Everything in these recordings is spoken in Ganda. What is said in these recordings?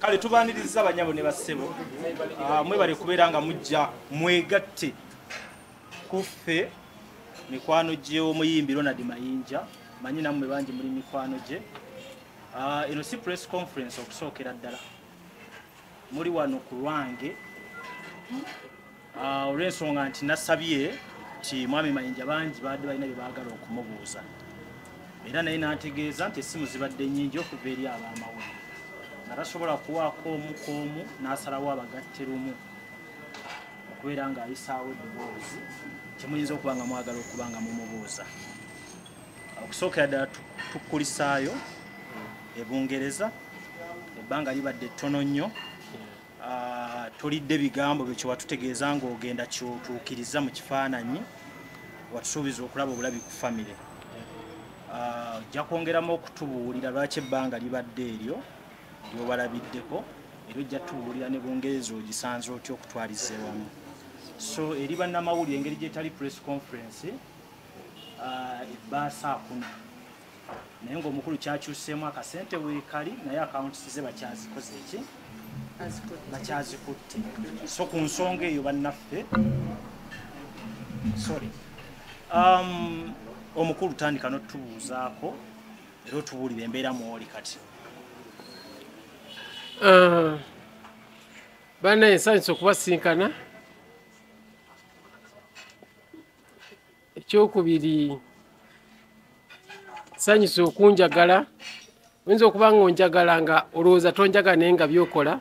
kale tubaniriza abanyabo ne bassebo mwe bali kubeera nga mujja mwegatte kuffe mikwano gye omuyimbi Ronald Mayanja manyi nammwe bangi muli mikwano gye eno si press conference okusookera ddala muli wano ku lwange olw'ensonga nti nasabye ti mwami Mayanja bangi baadde balina bye baagala okumubuuza era naye nantegeeza nti essimu zibadde nnyingi okuva eri ab'amawulire natasobola kuwaako omu n'asalawo abagatte lumu okubeera ng'ayisaawo eddoboozi kyemuyinza okuba nga mwagala okuba nga mumubuuza okusookera ddala tukulisaayo ebungereza ebbanga libadde ttono nnyo tolidde bigambo bye kyewatutegeeza ng'ogenda kyotuukiriza mu kifaananyi watusuubiza okulaba obulabi ku famire ojja kwongeramu okutubuulira lwaki ebbanga libadde eryo lyobalabiddeko era ojja tubuulira ne bungereza ogisanze otya okutwaliza ewamu so eri bannamawulire engeri gyetali press conference ebba 4:00 naye ng'omukulu kyakyuseemu akasente weekali naye akawunti ze bakyazikoze eki bakyazikutte so ku nsonga eyo bannaffe sorry omukulu tandika n'otubuuzaako era otubuulira embeera mwoli kati bana ensanyusa okubasinkana ekyokubiri nsanyusa okunjagala oyinza okuba nga onjagala nga olowooza tonjagala naye nga byokola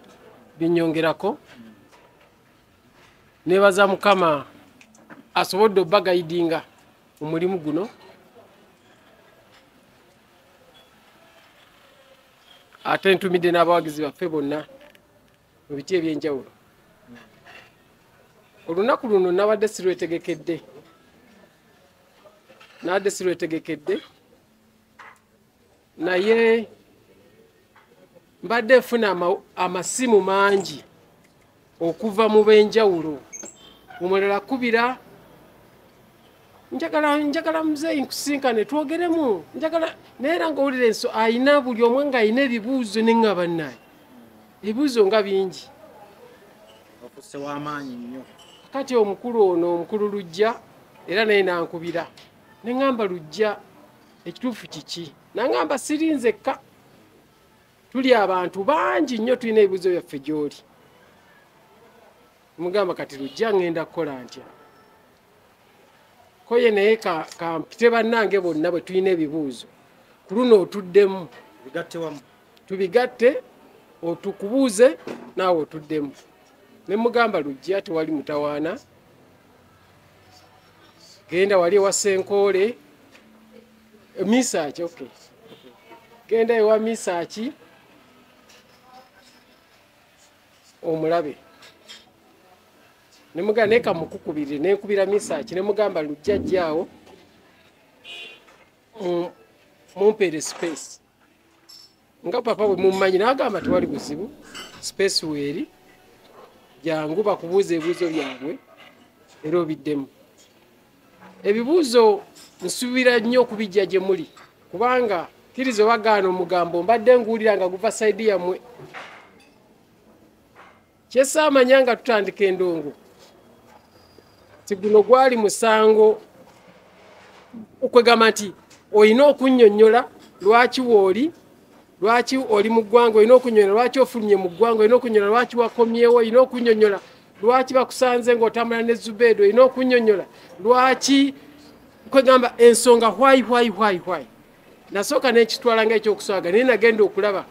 binyongerako nebaza Mukama asobodde obbagayidinga omulimu guno ate ntumidde n'abawagizi baffe bonna mu biti ebyenjawulo olunaku luno nabadde sirwetegekedde naye mbadde nfuna amasimu mangi okuva mu benjawulo omulala kubira njagala muzeeyi nkusinkane twogeremu njagala naye era ng'owulira enso ayina buli omwe ng'ayina ebibuuzo ne nga bannaye ebibuuzo nga bingi ofuse w'amaanyi nnyo kati omukulu lujja era naye nankubira ne ŋŋamba lujja ekituufu kiki naŋŋamba sirinzekka tuli abantu bangi nnyo tulina ebibuuzo byaffe gy'oli mugamba kati lujja ŋŋenda kukola ntya koye naye kampite bannange bonna bwe tulina ebibuuzo ku luno otuddemu tubigatte otukubuuze naawe otuddemu ne mugamba lujja tewali mutawaana genda wali ewa Nkole misaaki okay genda ewa misaaki omulabe ne mugamba naye kamukukubirire nenkubira misaaki ne mugamba lujja ajjaawo mumpeere space nga papa bwe mummanyi n'agamba tewali buzibu space weeri jangu bakubuuza ebibuuzo byabwe era obiddemu ebibuuzo nsuubira nnyo okubijja gye muli kubanga kkiriza obagaana omugambo mbadde nguwulira nga guva sayidi yammwe kyesaamanya nga tutandika endongo ti guno gwali musango okwegamba nti olina okunnyonnyola lwaki wooli lwaki oli mu ggwanga olina okunnyonnyola lwaki ofulumye mu ggwanga olina okunnyonnyola lwaki wakomyewo olina okunnyonnyola lwaki bakusanze ng'otambula ne Zubeedo olina okunnyonnyola lwaki kwegamba ensonga why nasooka n'ekitwala nga ekyokuswaga naye nagenda okulaba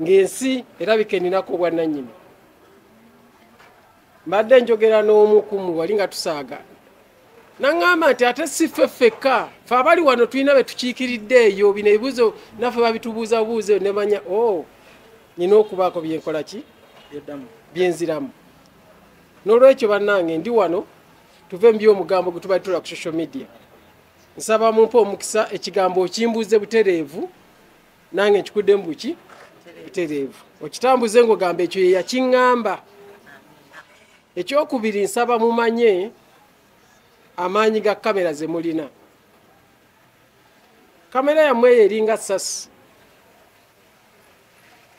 ng'ensi erabika eninako obwannannyini mbadde njogera n'omu kumu wali nga tusaaga naŋŋamba nti ate si ffe ffekka ffe abali wano tulina be tukiikiridde eyo bino ebibuuzo naffe babitubuuza buuze ne manya nina okubaako byenkola ki byenziramu n'olwekyo bannange ndi wano tuve mu by'omugambo gwe tubali tula ku social media nsaba mumpe omukisa ekigambo okimbuuze butereevu nange nkikuddemu buki butereevu okitambuze ng'ogamba ekyo ye yakiŋŋamba ekyokubiri nsaba mumanye amaanyi ga kamera ze mulina kamera yammwe eyo eringa sasi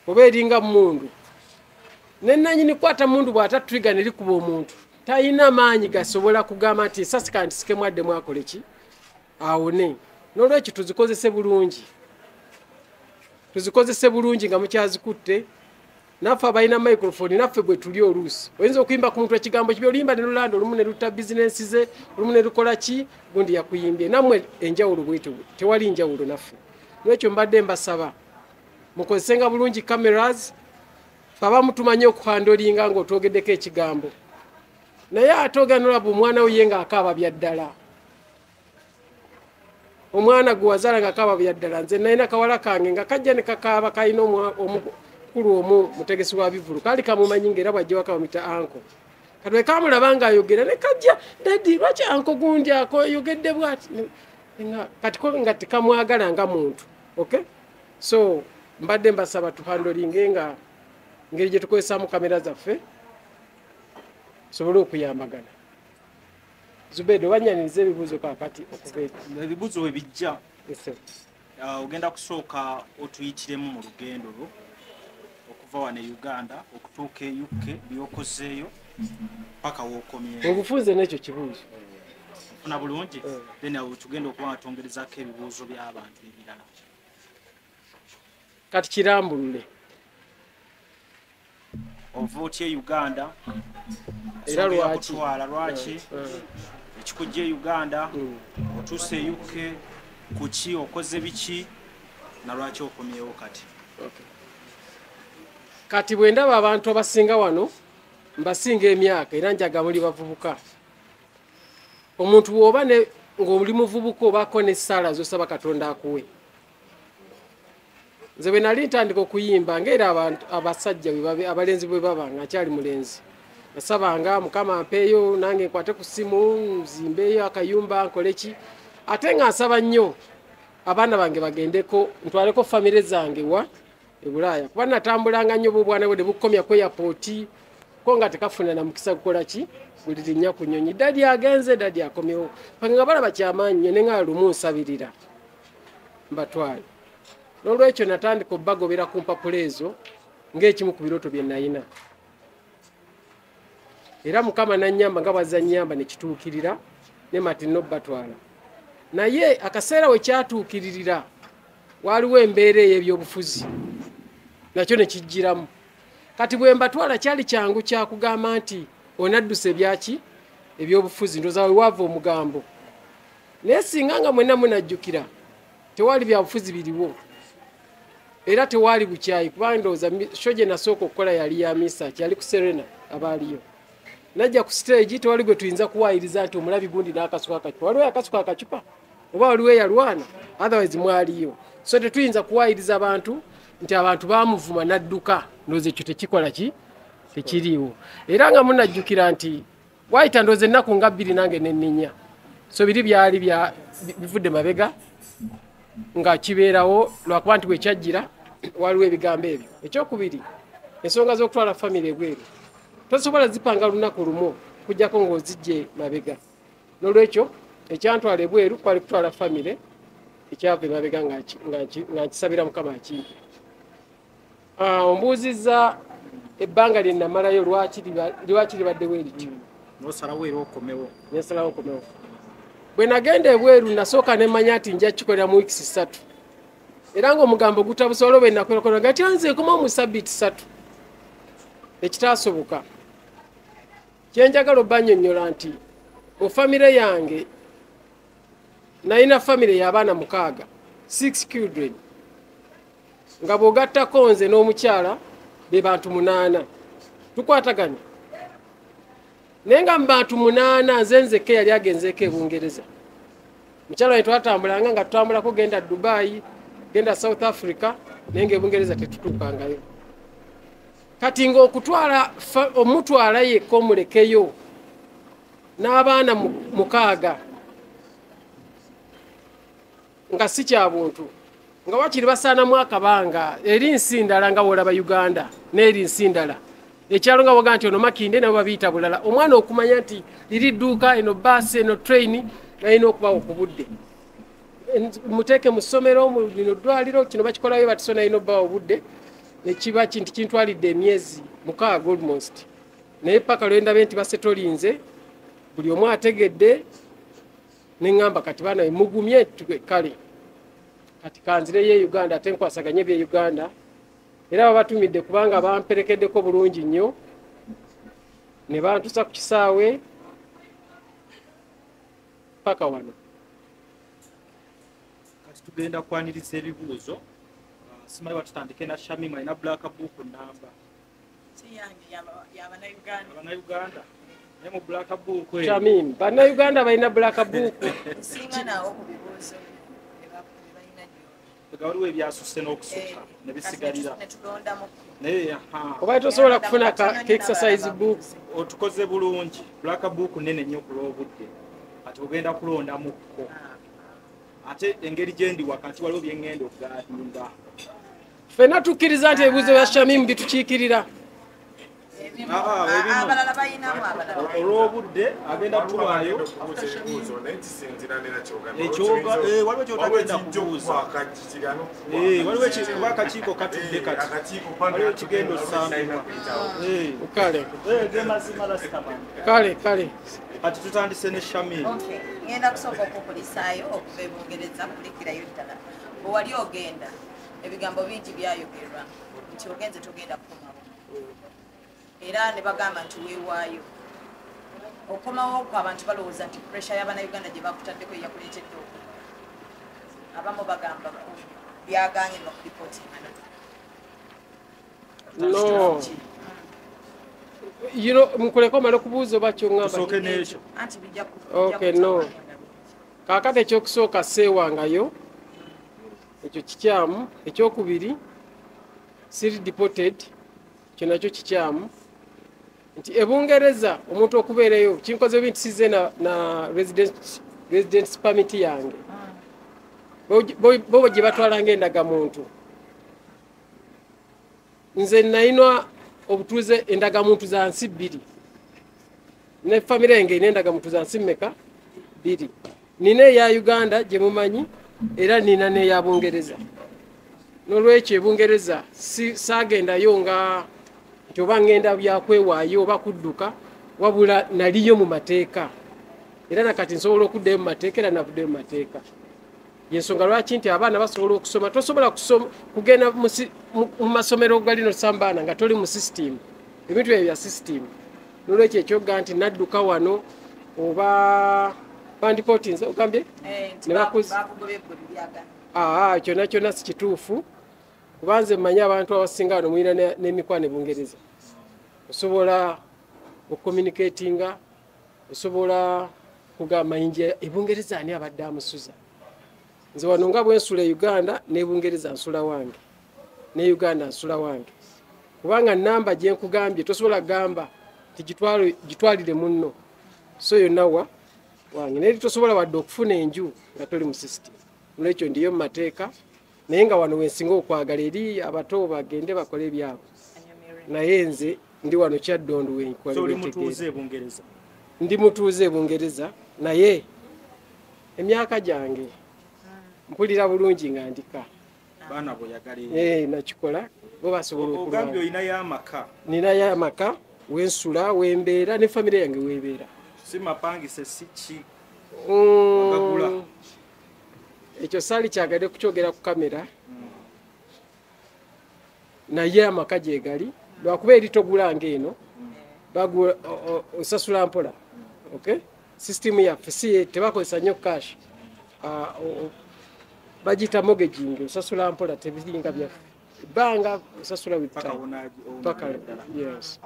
oba eringa mundu nenanyini kwata mundu bw'atatriga ne likuba omuntu talina maanyi gasobola kugamba nti esasi kantisike mwadde mwakole ki awone n'olwekyo tuzikozese bulungi nga mukyazikutte naffe abalina microphone naffe bwe tuli oluusi oyinza okuyimba ku muntu ekigambo kibi oluyimba ne lulanda olumu ne lutta bizinensi ze olumu ne lukola ki gundi yakuyimbye nammwe enjawulo bwetyo tewali njawulo naffe n'ekyo mbadde mbasaba mukozesenga bulungi cameras abamu tumanyi okuhandolinga ng'otwogeddeko ekigambo naye ate oganolaba omwana we ye ng'akaaba bya ddala omwana gwe wazaala ng'akaaba bya ddala nze nalina kawala kange nga kajja ne kakaaba kalina omukulu omu mutegesi wa bivulu kaali kamumanyi ng'era bwajja waka bamuyita anko kati bwe kamulaba ng'ayogera ne kajja dadi lwaki anko gundi ako yogedde bwati kati ko nga tekamwagala nga muntu okay so mbadde mbasaba tuhandolinge nga ngeri gye tukozesaamu kamera zaffe tusobole okuyambagana Zubedo wanyaniriza ebibuuzo kakati okubeera ebibuuzo we bijja ogenda kusooka otuyitiremu mu lugendo lwo okuva wano e Uganda okutuuka e UK byokozeeyo paka wookomyeyo obufunze n'ekyo kibuuzo ofuna bulungi then awo tugenda okuba nga twongerezako ebibuuzo by'abantu ebirala kati kirambulule ova otya e Uganda era lwaki ekikujja e Uganda otuuse e UK kuki okoze biki na lwaki okomyewo kati kati bwe ndaba abantu abasinga wano mbasinga emyaka era njaga muli bavubuka omuntu bw'oba ng'oli muvubuka obaako n'essaala z'osaba Katonda akuwe nze bwe nali ntandika okuyimba ng'era abantu abasajja abalenzi bwe baba nga nkyali mulenzi nasabanga Mukama ampeeyo nange nkwate ku ssimu nzimbeeyo akayumba nkole ki ate nga nsaba nnyo abaana bange bagendeko ntwaleko famire zange wa e Bulaaya kuba natambulanga nnyo bubwana bwe bukomya ku airport ko nga tekafuna na mukisa kukola ki buli linnya ku nnyonyi dadi agenze dadi akomyewo nga balaba kyamaanyi ne nga lumu nsabirira mbatwale n'olwekyo natandika obbagobera ku mpapula ezo ng'ekimu ku birooto bye nalina era Mukama nannyamba nga bwazannyamba ne kituukirira ne mati nobbatwala naye akaseera we kyatuukiririra waliwo embeera ey'ebyobufuzi nakyo ne kijjiramu kati bwe mbatwala kyali kyangu kyakugamba nti onaddusa ebyaki ebyobufuzi ndooza we wava omugambo naye singa nga mwenna munajjukira tewali byabufuzi biriwo era tewali bukyayi kuba ndooza sho gye nasooka okukola yali ya misa kyali ku Serena abaaliyo najja ku stage tewali gwe tuyinza kuwaayiriza nti omulabi gundi n'akasuka akacupa waliwo akasuka akacupa oba waliwo eyalwana otherwise mwaliyo so tetuyinza kuwaayiriza abantu nti abantu baamuvuma n'adduka ndooza ekyo tekikola ki tekiriiwo era nga munajjukira nti wayita ndooza ennaku nga 2 nange nenninya so biri byali bivudde mabega nga kibeerawo lwakuba nti bwe kyajjira waliwo ebigambo ebyo ekyokubiri ensonga z'okutwala famire ebweru tosobola zipanga lunaku lumu kujjako ng'ozijje mabega n'olwekyo ekyantwala ebweru kwali kutwala famire ekyava emabega nga nkisabira Mukama akimpe ombuuzizza ebbanga lye namalayo lwaki libaddewo erityo nosalawo era okomewo nesalawo okomewo bwe nagenda ebweru nasooka nemanya nti nja kikolera mu wiikisi 3 era ng'omugambo gutabusobola bwe nakolakona nga tyanze ekomawo mu sabbiiti 3 ekitaasoboka kyenjagala obbannyonnyola nti mu famire yange nalina famire y'abaana 6 children nga bw'ogattako nze n'omukyala be bantu 8 tukwataganye naye nga mu bantu 8 nze nzekka yali agenzeeko e Bungereza mukyala we twatambulanga nga tutambulako genda Dubai genda South Africa naye nga e Bungereza tetutuukangayo kati ng'okutwala omutwala yekka omulekeyo n'abaana 6 nga si kya buntu nga wakiri basaanamu akabanga eri nsi ndala nga wolaba Uganda n'eri nsi ndala ekyalo nga waga nti ono Makinde nabo babiyita bulala omwana okumanya nti liri dduuka eno baasi eno train nalina okubawo ku budde muteeke mu ssomero mu lino ddwaliro kino bakikolayo batisona ino bawo budde nekiba kintu kintwalidde emyezi 6 almost naye paka lwendabe nti basetolinze buli omu ategedde neŋŋamba kati bana mugumye kale kati kanzireyo Uganda ate nkwasaganye bye Uganda era babatumidde kubanga bamperekeddeko bulungi nnyo ne bantusa ku kisaawe paka wano. Kati tugenda kwaniriza ebibuuzo simanyi batutandike na Shamim alina black book namba Uganda ne mu black book Shamim Uganda balina black book singa nawo ku bibuuzo waliwo ebyasusse n'okusukka ne bisigalira naye oba tosobola kufuna ka exercise book otukoze bulungi black book nene nnyo ku lw'obudde kati ogenda kulondamukko ate engeri gyendi wakati waliwo byeŋŋenda okugaadinga ffenna tukkiriza nti ebibuuzo bya Shamim bitukiikirira abalala bayinamu abalala olw'obudde agenda tuwaayo waliwo kyotagenda kubuuza waliwo kuba akakiiko katudde kati waliwo ekigenda osambibwa kale kati tutandise ne Shamim. ngenda kusooka okukulisaayo okuva ebungereza kulikirayo ddala bwe wali ogenda ebigambo bingi byayogerwa nti ogenze togenda kukomawo era ne bagamba nti weewaayo okomawo ku abantu balowooza nti puresha y'Abannayuganda gye bakutaddeko yakuleetedde oku abamu bagamba byaganyirwa ku lipootingana mukuleko omala okubuuza oba Tusooke n'ekyo. anti bijja Okay, no. Kaakati ekyokusooka seewangayo ekyo kikyamu ekyokubiri siri deported kyo nakyo kikyamu nti ebungereza omuntu okubeerayo kinkoze binti size na residence permit yange bo gye batwalanga endagamuntu nze nayinwa obutuuze endagamuntu za nsi 2 ne famire yange ine endagamuntu za nsi mmeka 2 nina eya Uganda gye mumanyi era nina n'eya Bungereza n'olwekyo ebungereza saagendayo nga nti oba ngenda byakwewaayo oba kudduka wabula naliyo mu mateeka era nakati nsobola okuddayo mu mateeka era navuddeyo mu mateeka yensonga lwaki nti abaana basobola okusoma tosobola kugenda mu masomero gali nosambaana nga toli mu system ebintu ebyo bya system n'olwekyo ekyoga nti nadduka wano oba bandipotinze ogambye kyonna si kituufu kubanze mmanyi abantu abasinga wano mulina n'emikwano ebungereza osobola okucommunicatinga osobola kugamba mayinja ebungereza ani abadde amusuza nze wano nga bwensula e Uganda n'ebungereza nsula wange ne Uganda nsula wange kubanga namba gye nkugambye tosobola kugamba nti gitwalire munno so yonna wange naye tosobola wadde okufuna enju nga toli mu system olwekyo ndiyo mu mateeka naye nga wano wensinga okwagala eri abato bagende bakole ebyabwe naye nze ndi wano Kyaddondo ndi mutuuze ebungereza naye emyaka gyange mpulira bulungi nga ndika baana boyagala nakikola bo basobola okugambye olinayo amaka ninayo amaka wensula wembeera ne famire yange webeera si mapangise si ki ekyo saali kyagadde kukyogera ku kamera naye amaka gyegali lwakuba eri togulanga eno bagula osasula mpola okay system yaffe si tebakozesa nnyo cash bagita mortgaging osasula mpola tebiringa byaffe banga osasula yes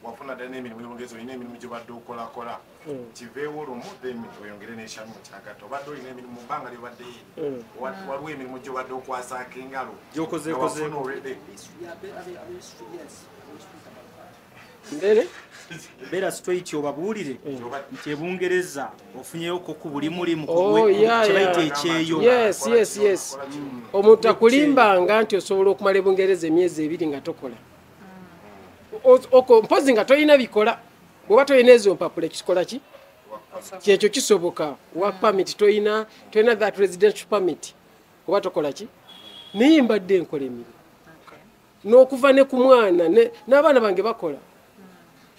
wafuna ddala n'emirimu yongezi olina emirimu gye badde okolakola kiveewo olumu oyongere n'eshamu kyagato obadde olina emirimu mu bbanga lyobadde waliwo emirimu gye obadde okwasaako engalo gyokozeekozeeko mbere beera straight obabuulire nti ebungereza ofunyeyoko ku buli mulimu kyebayita ekyeyo yes omuntu akulimbanga nti osobola okumala ebungereza emyezi 2 nga tokola mpozi nga tolina bikola bwoba tolina ezo mpapula ekikola ki kyekyo kisoboka wa permit toyina that residential permit kuba tokola ki naye mbadde nkola emirimu n'okuva ne ku mwana n'abaana bange bakola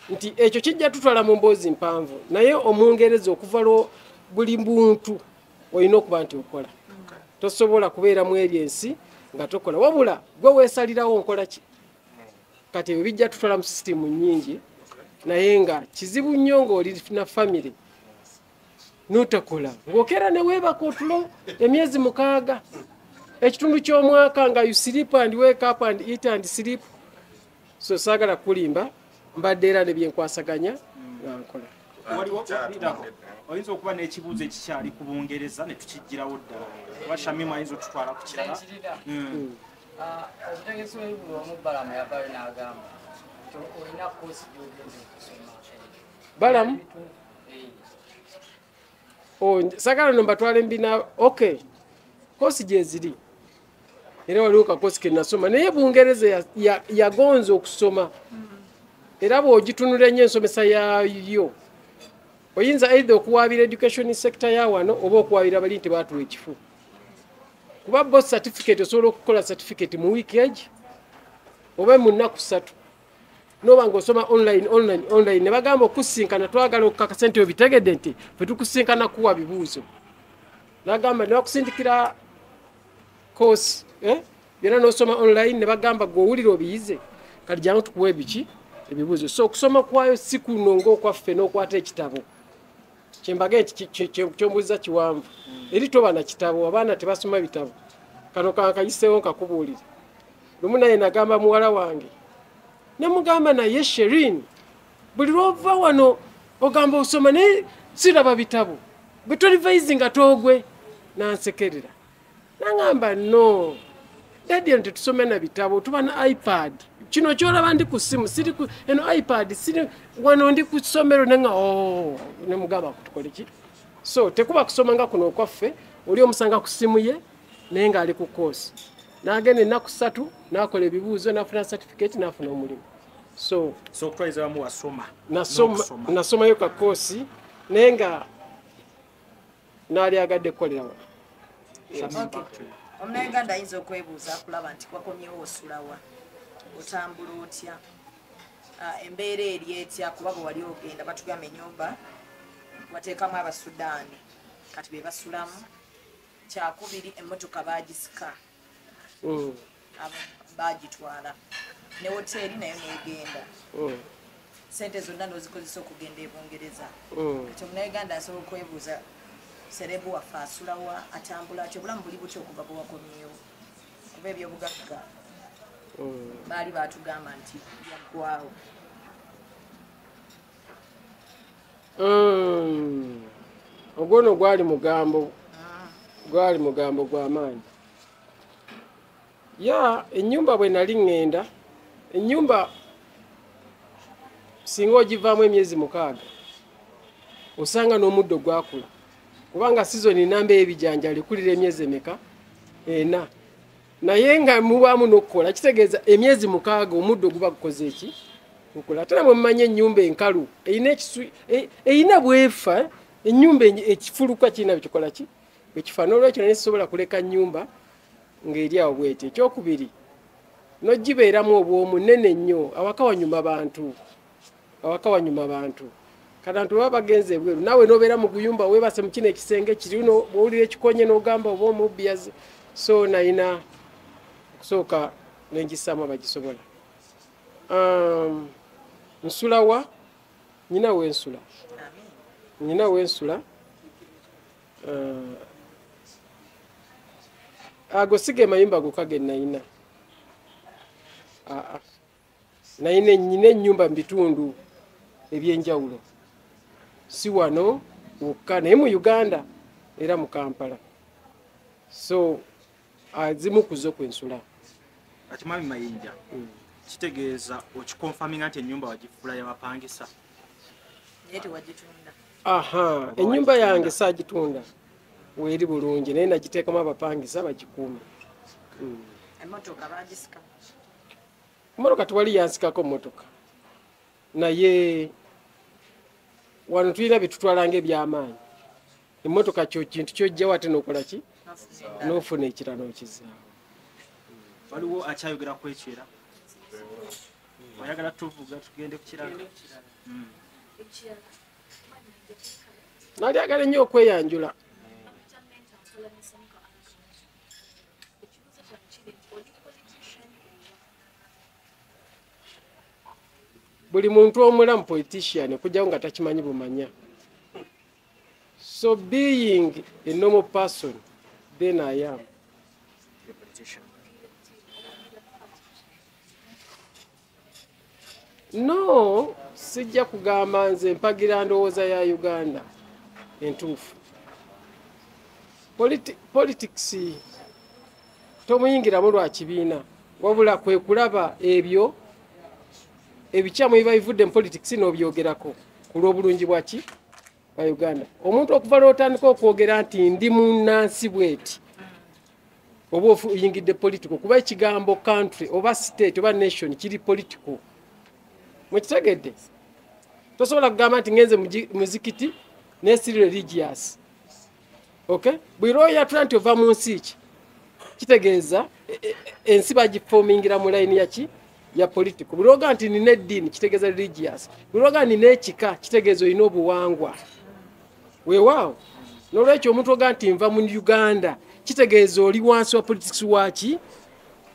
nti ekyo kijja tutwala mu mboozi mpanvu naye omungereza okuva buli muntu olina okuba nti okola tosobola kubeera mu eri ensi nga tokola wabula gwe weesalirawo nkola ki kati ebyo bijja tutwala mu sisitimu nnyingi naye nga kizibu nnyo ng'oli na famire n'otakola ng'okeera ne weebaka otulo emyezi 6 ekitundu ky'omwaka nga you sleep and wake up and eat and sleep so saagala kulimba mbadde era ne byenkwasaganya nga nkola oyinza okuba n'ekibuuzo ekikyali ku Bungereza ne tukigirawo ddala oba Shamimu ayinza otutwala ku kirala obutegesi w'ebibulu omubalamu yavaayo n'agamba olina koosi gy'ogenza okusoma balamu sagala no mbatwala embina okay koosi gyeziri era waliwo kakoosi ke nasoma naye Bungereza yagonza okusoma era bw'ogitunula ennyo ensomesa yaayo oyinza either okuwaabira education sector ya wano oba okuwaabira bali nti baatuwa ekifu kuba both certificate osobola okukola certificate mu wiiki egi oba mu nnaku 3 noba ng'osoma online ne bagamba okusinkana twagala okukakasa nti obitegedde nti fe tukusinkana kuwa bibuuzo nagamba ne bakusindikira course byonna n'osoma online ne bagamba gw'owulira obiyize kati jangu tukuwa ebiki ebibuuzo so okusoma kwayo si kuno ng'okwaffe n'okwata ekitabo kyembaga nti kyombuuliza kiwanvu eri toba na kitabo abaana tebasoma bitabo kano kankayiseewo nkakubuulire lumu naye nagamba muwala wange nemugamba naye Sherin buli lwova wano ogamba osoma naye siraba bitabo bwe tolivaizi nga toogwe nansekerera nangamba no daddy nti tusome na bitabo tuba na iPad kino kyolaba ndi ku simu siri eno iPad siri wano ndi ku ssomero nenga nemugamba kutukole ki so tekuba kusoma nga kuno okwaffe oli omusanga ku simu ye naye nga ali ku course n'agenda ennaku 3 n'akola ebibuuzo n'afuna certificate n'afuna omulimu so okutwaliza bamu wasoma nasomayo ka course naye nga naali agadde kukolera wano omunauganda ayinza okwebuuza akulaba nti wakomyewo osulawa otambula otya embeera eri etya kuba bwe wali ogenda batugamba ennyumba wateekamu abasudaani kati be basulamu kyakubiri emmotoka bagisika bagitwala ne woteeri nayo negenda sente zonna nozikozesa okugenda e Bungereza kati omunauganda asobola okwebuuza serebu waffe asulawa atambula atyo obulamu buli butya okuva bwe wakomyewo kuba ebyobugagga baali batugamba nti yaggwawo ogwono gwali mugambo gw'amaanyi ennyumba bwe nali ŋŋenda ennyumba singa ogivaamu emyezi 6 osanga n'omuddo gwakula kubanga sizoni namba ebijanjali kulira emyezi emeka 4 naye nga mubaamu n'okukola kitegeeza emyezi 6 omuddo guba gukoze eki gukula ate namwe mumanye ennyumba enkalu eyina bwefa ennyumba ekifuluka kirina bikikola ki bwekifa n'olwekyo naye sisobola kuleka nnyumba ng'eri awo bweti ekyokubiri n'ogibeeramu obwomu nnene nnyo awaka wanyuma bantu kadantu baba bagenze ebweru naawe n'obeera mu guyumba weebase mu kino ekisenge kiri bwowulira ekikonye n'ogamba oba omubbiyazi so nayina okusooka nengisaamu abagisobola nsulawa nyina wensula ago sige mayumba gokage nayina nyina ennyumba mu bitundu ebyenjawulo si wano wokka naye mu Uganda era mu Kampala so azimu kuzo kwensula kati Mami Mayanja kitegeeza okikonfaminga nti ennyumba wagifula y'abapangisa naye tewagitunda ennyumba yange saagitunda weeri bulungi naye nagiteekamu abapangisa bagikuume emmotoka bagisika emmotoka tewali yansikako emmotoka naye wano tulina byetutwalanga ebyamaanyi emmotoka kyo kintu kyojja wate nokola ki nofuna ekira nokizaawo. waliwo akyayogera ku ekyo era oyagala tuvuga tugende ku kirala. nali agala nnyo okweyanjula. buli muntu omulamu politician okujjawo nga takimanyi bumanya. So being a normal person, then I am. No, sijja kugamba nze mpagira ndowooza ya Uganda entuufu. Politics tomuyingiramu lwa kibiina, wabula kwe kulaba ebyo ebikyamu biba bivudde mu politics n'obyogerako ku lw'obulungi bwaki bwa Uganda. Omuntu okuva n'otandika okwogera nti ndi munnansi bweti oba oyingidde political, kuba ekigambo country oba state oba nation kiri political. Mwekitegedde? Tosobola kugamba nti ngenze muzikiti nesiri religious. Okay? Bwira oyatula nti ova mu nsi ki kitegeeza ensi bagifomingira mu layini yaki ya political. Bwiroga nti nina eddiini kitegeeza religious. Bwiroga nina ekika kitegeeza olina obuwangwa. Weewaawo n'olwekyo omuntu oga nti nva mu Uganda kitegeeza oli wansi wa politics waki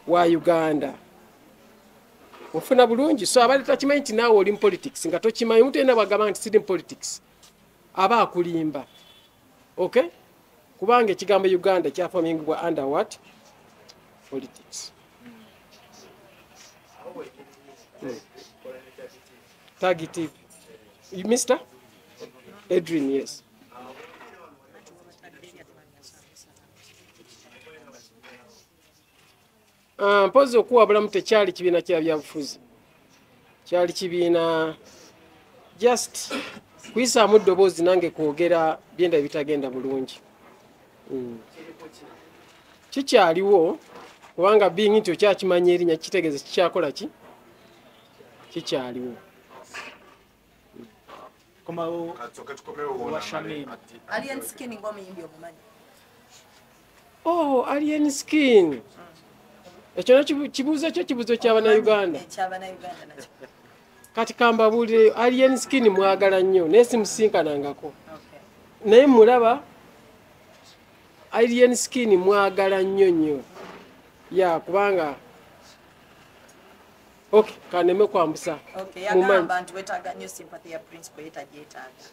wa Uganda. Ofuna bulungi. So abali takimanyi nti naawe oli mu politics nga tokimanyi, omuntu yenna bwagamba nti siri mu politics aba akulimba. Okay? Kubanga ekigambo Uganda kyafamingibwa under what? Politics. Targetive. You Mr. Edwin, yes. Mpozi okuwabulamu tekyali kibiina kya byabufuzi. Kyali kibiina just kuyisaamu ddoboozi nange kwogera byenda bitagenda bulungi. Kikyaliwo kubanga bingi nti okyakimanya erinnya kitegeeza kikyakola ki? Kikyaliwo. komawo Alien skin ng'omuyimbi omumanyi. Oh, alien skin. Ekyo kibuuzo kyo kibuuzo ky'Abannayuganda. Eky'Abannayuganda nakyo. Kati kambabulire alien skin mwagala nnyo naye simusinkanangako. Okay. Naye mulaba alien skin mwagala nnyo. Ya kubanga okay, kaneme kwambusa. Okay, yagamba nti wetaaga nnyo sympathy ya principle yetagyetaaga.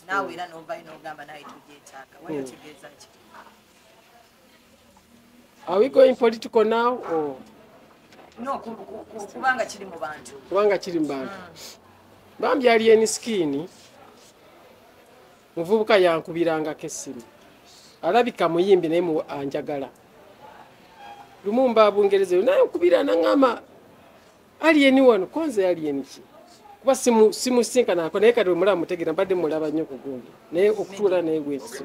Naawe era n'ovayo n'ogamba naye tugyetaaga. Wayotegeeza ki? Are we going political now or? No, kubanga kiri mu bantu. Kubanga kiri mu bantu. Bambi alien skin muvubuka yankubirangako essimu. Alabika muyimbi naye mu anjagala. Lumumba Bungereza naye nkubira nangama alien wano konze alien ki. Kuba simusinkanako naye kati omulaba mutegeera mbadde mulaba nnyo ku gundi. Naye okutuula naye bwesi.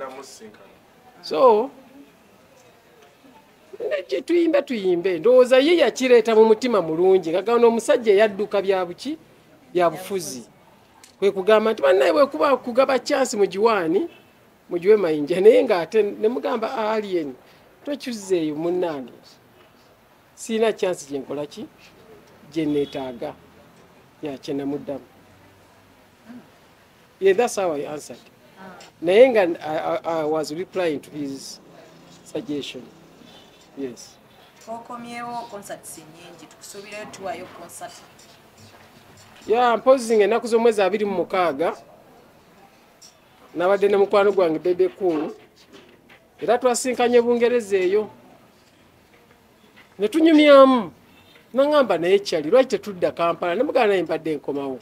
So tuyimbe ndowooza ye yakireeta mu mutima mulungi ngagamba omusajja eyadduka byabuki byabufuzi kwe kugamba nti bannaye bwekuba kugaba chance mu Jiwani mugiwe Mayanja naye ng'ate ne mugamba alien tokyuzeeyo munnange siina chance gye nkola ki gye neetaaga yakye namuddamu. Yeah, that's how I answered. Naye nga I was replying to his suggestion. Yes. Okomyewo concerts nyingi tukusuubirayo tuwayo concert. Yeah, mpozi ng'ennaku z'omwezi 26 nabadde ne mukwano gwange Bebe Cool era twasinkanye Bungereza eyo ne tunyumyamu nangamba naye kyali lwaki tetudda Kampala ne mugana naye mbadde nkomawo.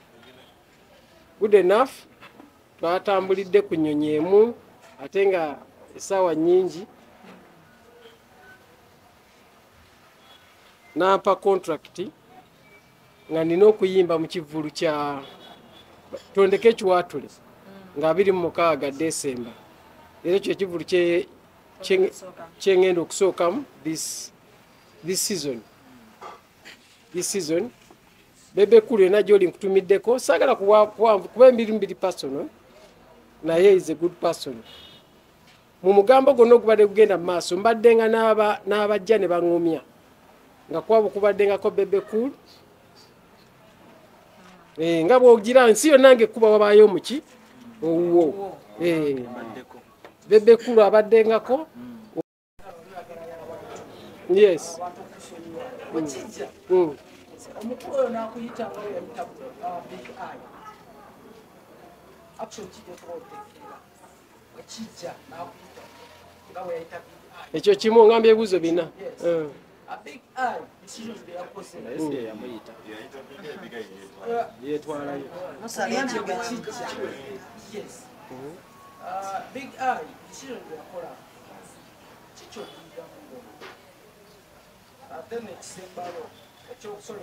Good enough twatambulidde ku nnyonyi emu ate nga essaawa nnyingi nampa contract nga nina okuyimba mu kivulu kya tondeka ekiwaatule nga 26 Decemba. Era ekyo ekivulu kyengenda okusookamu this season. Bebe Cool yonna gy'oli nkutumiddeko saagala kuba emirimu biri personal naye is a good person mu mugambo gonna okubadde kugenda mu maaso mbadde nga n'abajja ne baŋŋumya nga kwabo kubaddengako Bebe Cool nga bw'ogira nsi yonna ng'ekkuba wabaayo omuki owuwo Bebe Cool abaddengako yes omukulu oyo n'akuyita nga yayita Big Eye actually kijja kubaotegeera wekijja n'akuyita nga bwe yayita Big Eye ekyo kimu ongamba ebibuuzo bina a Big Eye decision ze yakoze yamuyita yetwalayo yes Big Eye decision ze yakola kikyo then ekisembalo ekyokusala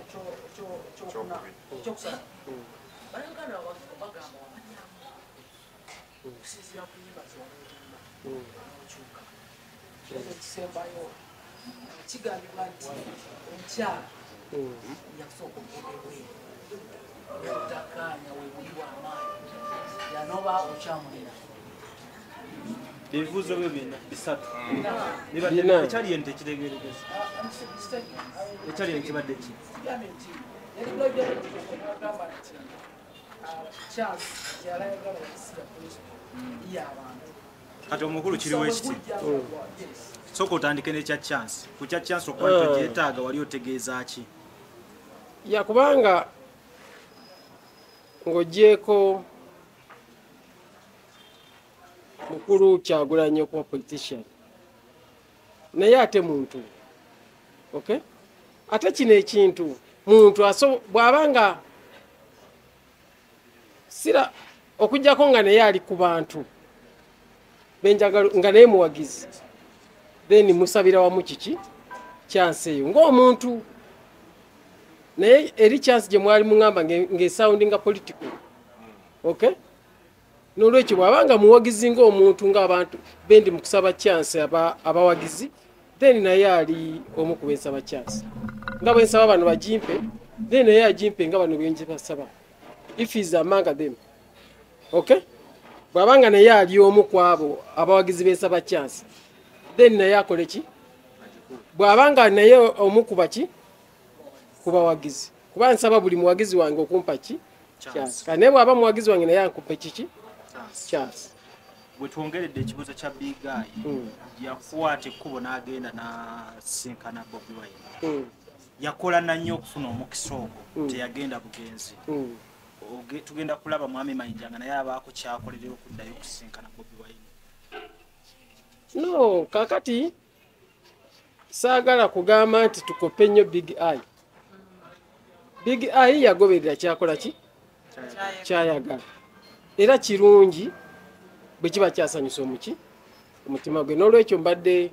bayagala bagamba wamanyamu okusinzira ku nyimba zomukyuka ekisembayo kigambibwa nti omukyala yakusooka okugedebweru yabutakanya webuli wamaanyi yanoba okyamulina ebibuuzo byo bina bisatu ekyali eno tekitegeeregeza ekyali eno kibadde ki kati omukulu kiriwo ekiti soka otandike nekya chance ku kya chance okuba togyetaaga wali otegeeza ki yakubanga ng'ogyeko mukulu Kyagulanyi okuba politician naye ate muntu okay ate kino ekintu muntu bw'abanga sira okujjako nga naye ali ku bantu benjagala nga naye muwagizi then musabira wamu kiki chance eyo ng'omuntu naye eri chance gye mwali muŋŋamba ng'esoundinga political okay n'olwekyo bw'abanga muwagizi ng'omuntu ng'abantu bendi mu kusaba chance abawagizi then naye ali omu ku bensaba chance nga bwe nsaba bano bagimpe then naye agimpe nga bano bwenje basaba if is among them okay bw'abanga naye ali omu ku abo abawagizi bensaba chance then naye akole ki bw'abanga naye omu ku baki ku bawagizi kuba nsaba buli muwagizi wange okumpa ki chance kandi naye bw'aba muwagizi wange naye ankupe kiki chance bwetwongeredde ekibuuzo kya Big Eye yakwata ekkubo n'agenda n'asinkana Bobi Wine yakola nnyo okufuna omukisa ogwo teyagenda bugenzi tugenda kulaba mwami Mayanja nga naye abaako kyakolerera okuddayo okusinkana Bobi Wine no kakati saagala kugamba nti tukope nnyo Big Eye Big Eye yagoberera kyakola ki kyayagala era kirungi bwe kiba kyasanyusa omutima gwe n'olwekyo mbadde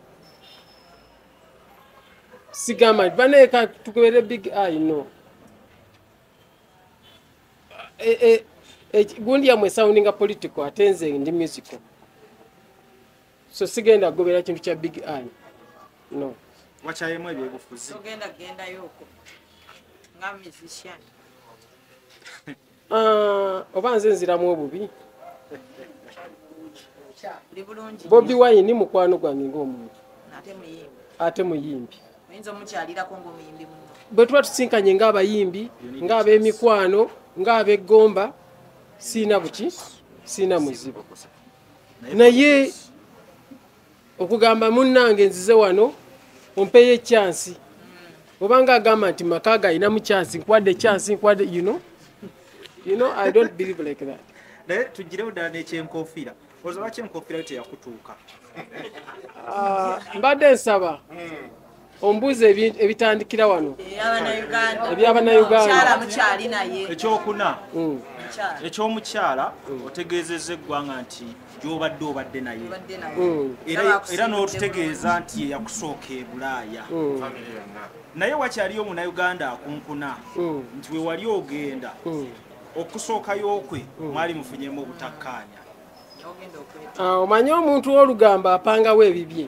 sigamba baneeka tukebere Big Eye no gundi yamwe soundinga political ate nze ndi musical so sigenda gobera kintu kya Big Eye no wakyayemu ebyebufuzi ogenda gendayo okwo nga musician oba nze nziramu obubi Bobi Wine ni mukwano gwange ng'omuntu ate muyimbi oyinza omukyalirako ng'omuyimbi muno bwe tuba tusinkanye ng'abayimbi ng'ab'emikwano ng'ab'eggomba siina buki siina muzibu naye okugamba munnange nzize wano ompeyo echansi obanga agamba nti maka gayinamu chansi nkwadde chansi nkwadde you know I don't believe like that naye tugirewo ddala n'ekyenkofiira oza lwaki enkofiira yo teyakutuuka mbadde nsaba ombuuza ebitandikira wano eby'Abannayuganda ekyokuna ekyomukyala otegeezezza eggwanga nti gy'obadde naye era n'otutegeeza nti ye yakusooka e Bulaaya naye wakyaliyo Munnayuganda akunkuna nti we wali ogenda okusookayo kwe mwali mufunyemu obutakkaanya omanye omuntu w'olugamba apangawo ebibye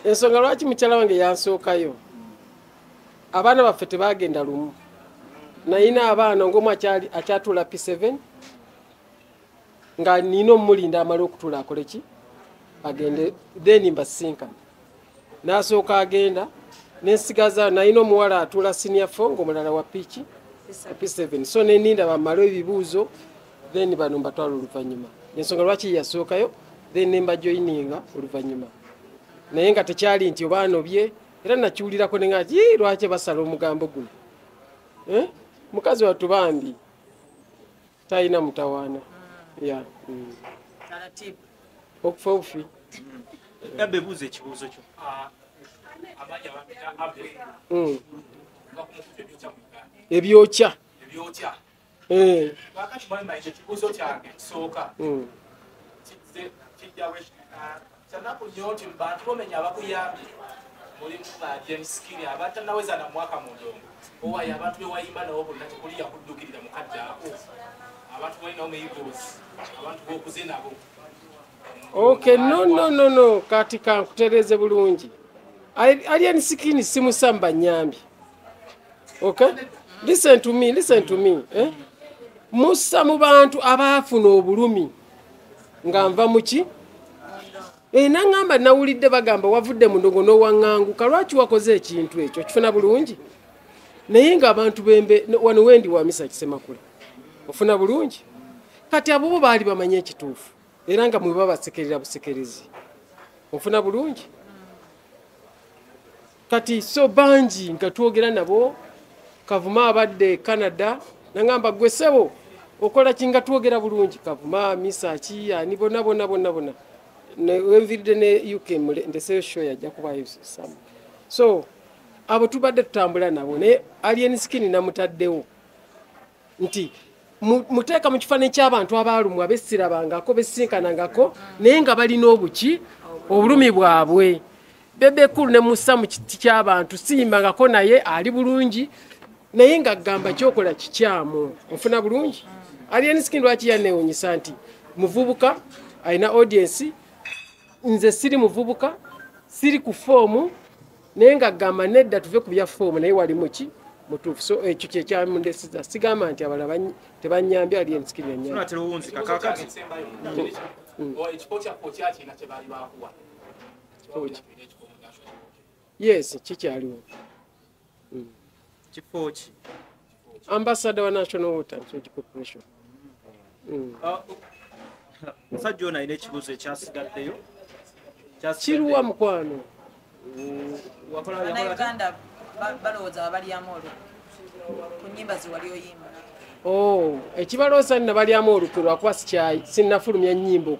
ensonga lwaki mukyala wange yansookayo abaana baffe tebagenda lumu nayina abaana ng'omu akyatuula P7 nga nina omulinda amala okutula akole ki agende then mbasinkana n'asooka agenda nensigaza nalina omuwala atula senior 4 ng'omulala wa piki P7 so neninda bamala ebibuuzo then bano mbatwala oluvannyuma ensonga lwaki yasookayo then nembajoyininga oluvannyuma naye nga tekyali nti obaanobye era nakiwulirako nenga lwaki basala omugambo guno mukazi wattu bambi talina mutawaana okufa obufi Abbe buuza ekibuuzo kyo. ebyokya ekibuuzo kyange kisooka kijjawe kyanaku nnyo nti mubantu bomenya abakuyambye mulimu bajensikiri abatanaweza na mwaka mundongo owaye abantu bewayimba nabo bonna tekuli yakuddukirira mukaddaako abantu balina omuyigoozi abantu bokuze nabo okay no kati kankutereze bulungi alien skin simusamba nyambi okay listen to me musa mu bantu abaafuna obulumi nga nva muki nangamba nawulidde bagamba wavudde mu ndongo n'owaŋŋanguka lwaki wakoze ekintu ekyo kifuna bulungi naye nga abantu bembe wano wendi wa misa kisemakula ofuna bulungi kati abo bo baali bamanye ekituufu era nga mwe babasekerera busekerezi ofuna bulungi kati so bangi nga twogera nabo Kavuma abadde Canada nangamba gwe sebo okola kinga twogera bulungi Kavuma misa ki ani bonna wenviride ne UK ndeseyo show yajja kubayo sam so abo tubadde tutambula nabo ne alien skin namutaddewo nti muteeka mu kifaananyi ky'abantu abaalumwa abessirabangako bessinkanangako naye nga balina obuki obulumi bwabwe bebekulu ne musa mu kiti ky'abantu siyimbangako naye ali bulungi naye nga gamba kyokola kikyamu ofuna bulungi alien skin lwaki yaneewunyisa nti muvubuka alina audience nze siri muvubuka siri ku foomu naye nga gamba nedda tuve ku bya foomu naye wali muki mutuufu so ekyo kyekyamundesiza sigamba nti abalala tebanyambye alien skin yanyambye yes kikyaliwo kifo ki ambassador wa National Water Resources Corporation musajja ono alina ekibuuzo ekyasigaddeyo kiruwa mukwano Uganda balowooza babalyamu olukwe ku nnyimba ziwali oyimba ekibalooza nina balyamu olukwe lwakuba sinnafulumya nnyimba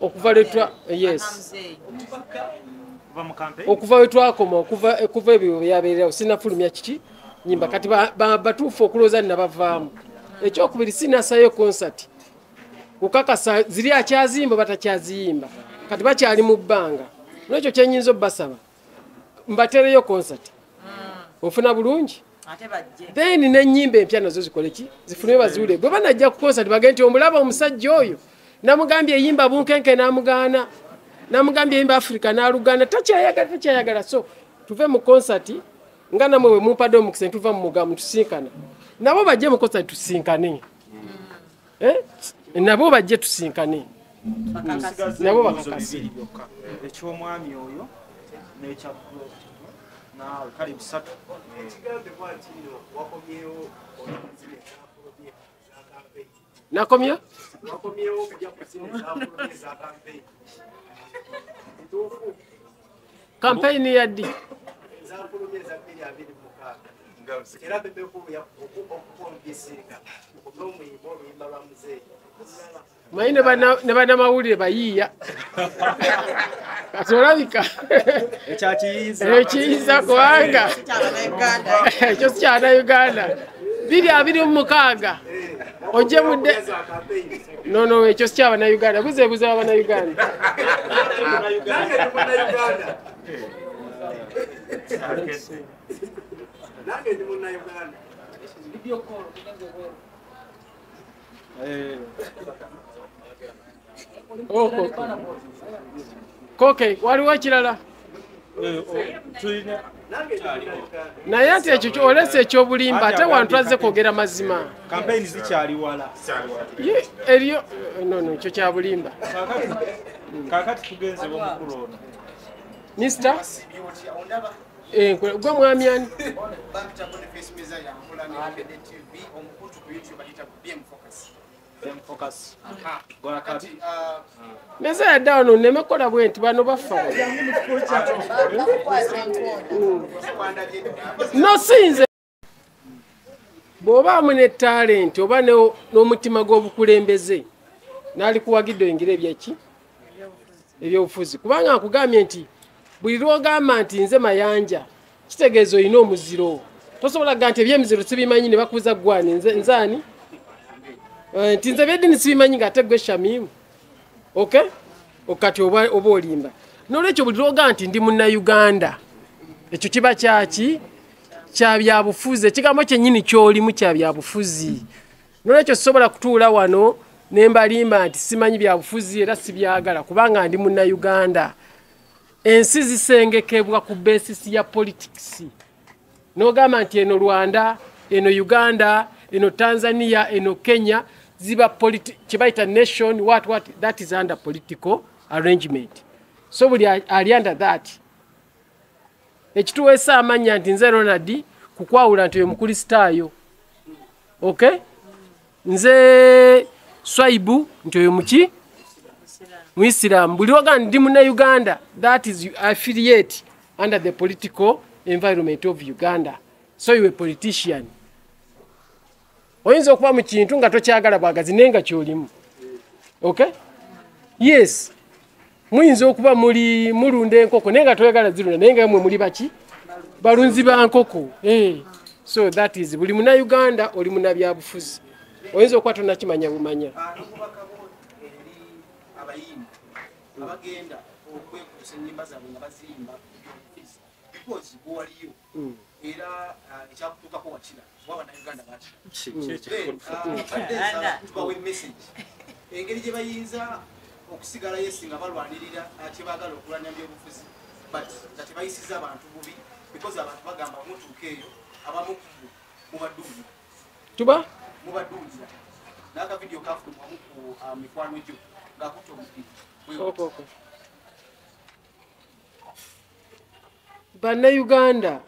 okuva letwa yes okuva wetwakoma okuva ebyo byabeererawo sinnafulumya kiki nyimba kati batuufu okulooza nina bavaamu ekyokubiri sinnasayo concert kukakasa ziri akyazimba batakyaziyimba kati bakyali mu bbanga n'ekyo kyenyinza obbasaba mbatereyo concert ofuna bulungi then n'ennyimba empya nazo zikole ki zifunire baziwule bwe banajja ku concert bagende nti omulaba omusajja oyo namugambye eyimba bunkenke n'amugaana namugambye eyimba Africa n'alugaana takyayagala so tuve mu concert nga namwe bwe mumpadde omukisa tuva mu mugamu tusinkana nabo bajje mu concert tusinkane nabo bajje tusinkane nabo bakakasi ekyomwami oyo n'ekya naawe kale bisatu nakomya kampeyini yaddi mayi ne bannamawulire bayiiya kati olabika ekiyiza kubanga ekyo si kyabannayuganda 226 ojje mudde nono ekyo si kyabannayuganda buzeebuze b'abannayuganda koke waliwo ekirala naye ati ekyo olese ekyobulimba ate wantu azze kwogera mazima kampeyini zikyali wala eriyo nono ekyo kya bulimba kakati tugenze omukulu ono Mr. Gwe mwami ani? Nese yadda wano nemekola bwe nti bano bafa no sinze bw'obaamu ne talenti oba n'omutima gw'obukulembeze n'ali kuwagidde oyingira ebyeki ebyobufuzi kubanga nkugambye nti buli lw'ogamba nti nze Mayanja kitegeeza olina omuziro tosobola kugaa nti ebyemiziro sibimanyi ne bakubuza gwani nzaani nti nze byedini sibimanyi ng'ate gwe Shamimu okay okati oba olimba n'olwekyo buli lw'ogamba nti ndi munnayuganda ekyo kiba kyaki kya byabufuzi ekigambo kyennyini ky'olimu kya byabufuzi n'olwekyo sisobola kutuula wano ne mbalimba nti simanyi byabufuzi era sibyagala kubanga ndi munnayuganda ensi zisengekebwa ku besisi ya politics n'ogamba nti eno Rwanda eno Uganda eno Tanzania eno Kenya ziba kibaita nation what that is under political arrangement so buli ali under that ekituweesa amanya nti nze Ronald kukwawula nti oyo mukristaayo okay nze Swaibu nti oyo muki Muislam buli waga ndi Uganda that is affiliate under the political environment of Uganda so you a politician oyinza okuba mu kintu nga tokyagala bwagazi nenga kyolimu okay yes muyinza okuba mulunda enkoko nenga toyagala zirunda nenga mwe muli baki balunzi ba nkoko so that is buli muna Uganda oli muna byabufuzi oyinza okuba tonakimanya bumanya abagenda okwekuusa ennyimba zaabwe nga baziyimba because bwaliyo era ekyakutuukako wakira wabannayuganda batubawe message engeri gye bayinza okusigala yesi nga balwanirira kyebaagala okulwanya byobufuzi but nga tebayisiza abantu bubi because abantu bagamba mutuuka eyo abamu mubaduulira mubaduulira n'akavidiyo kafulumwamu ku mikwano gyo ng'akutta omupira Bannayuganda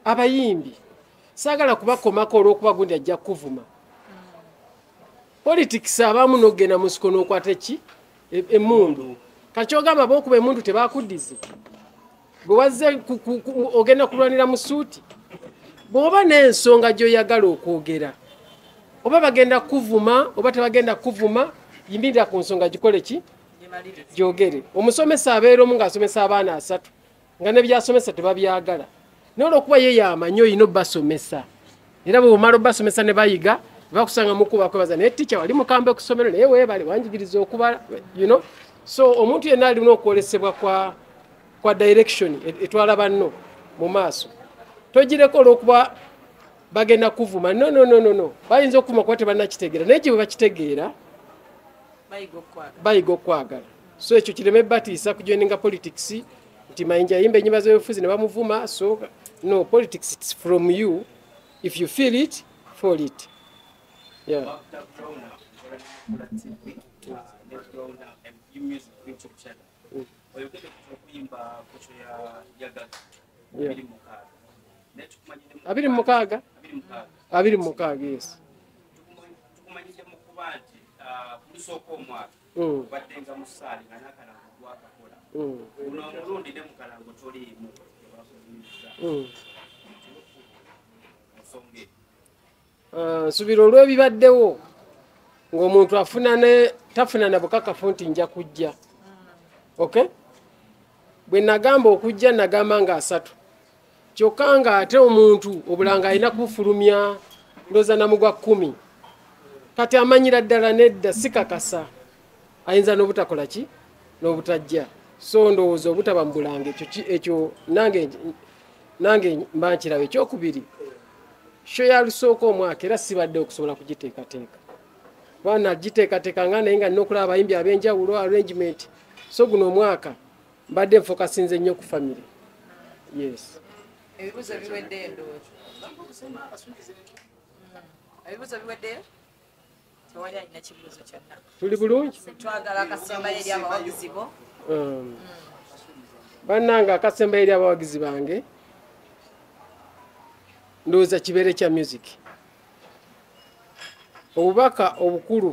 abayimbi saagala kubakomako olw'okuba gundi ajja kuvuma politics abamu n'ogenda mu nsiko n'okwata eki emmundu kakyogamba b'okuba emmundu tebakuddize bwe wazze ogenda kulwanira mu suuti bw'oba n'ensonga gy'oyagala okwogera oba bagenda kuvuma oba tebagenda kuvuma yimbirira ku nsonga gikole ki gyogere omusomesa abeera omu ng'asomesa abaana 3 nga ne byasomesa tebabyagala n'olwokuba ye yamanyi oyina obbasomesa era bwe omala obbasomesa ne bayiga bakusanga mukuba kwebaza naye ticca wali mukambe ku ssomero naye weebale wanjigiriza okubala so omuntu yenna alina okwolesebwa kwa direction etwala banno mu maaso togireko olw'okuba bagenda kuvuma no bayinza okuvuma kuba tebannakitegeera naye gye bwe bakitegeera bayiga okwagala so ekyo kireme batiisa kujoininga politics nti Mayanja yimba ennyimba z'ebyobufuzi ne bamuvuma so no politics it's from you if you feel it fall it abiri mukaaga yes kusooka omwaka baddenga mu ssaali nga n'akalango gwakakola guno omulundi ne mukalango toliimu nsubira olw'ebibaddewo ng'omuntu tafuna na bukakafu nti nja kujja okay bwe nagamba okujja nagamba nga 3 kyokka nga ate omuntu obulanga alina kubufulumya ndooza namugwa 10 kati amanyira ddala nedda sikakasa ayinza n'obutakola ki n'obutajja so ndowooza obutaba mu bulanga ekyo nange mba nkiraba ekyokubiri sho yalusooka omwaka era sibadde okusobola kugiteekateeka bana giteekateekanga naye nga nina okulaba abayimbi ab'enjawulo arrangement so guno omwaka mbadde nfokasinze nnyo ku famire yes ebibuzo biwedde ndowooza ebibuzo biweddeyo tewali alina kibuuzo kyonna tuli bulungi twagala akasembayo eri abawagizi bo bannanga akasembayo eri abawagizi bange ndowooza kibeere kya music obubaka obukulu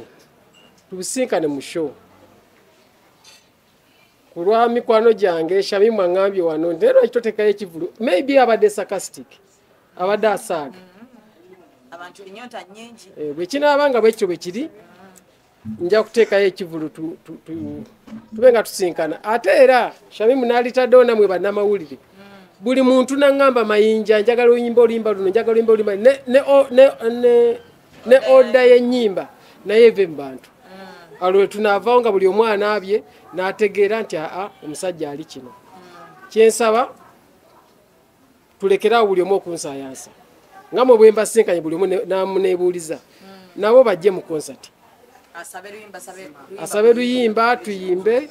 tubusinkane mu show ku lwa mikwano gyange Shamimu aŋŋambye wano nti lwaki toteekayo ekivulu maybe abadde sarcastic abadde asaaga abantu enyonta nnyingi bwe kinaaba nga bwekityo bwe kiri nja kuteekayo ekivulu tube nga tusinkana ate era Shamimu n'alitaddewo namwe bannamawulire buli muntu naŋŋamba Mayanja njagala oyimba olimba luno njagala oyimba olimba ne oda y'ennyimba naye eve mu bantu alwe tunaavaawo nga buli omwana abye n'ategeera nti omusajja ali kino kyensaba tulekeraawo buli omu okunsaayansa nga mwe bwe mbasinkanye buli omu namuneebuuliza nabo bajje mu konsati asabe luyimba tuyimbe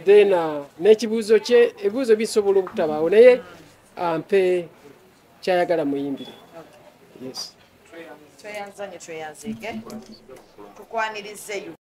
then n'ekibuuzo kye ebibuuzo bisobola obutabaawo naye ampe kyayagala muyimbire yes tweyanzanye tweyanzike tukwanirizeyo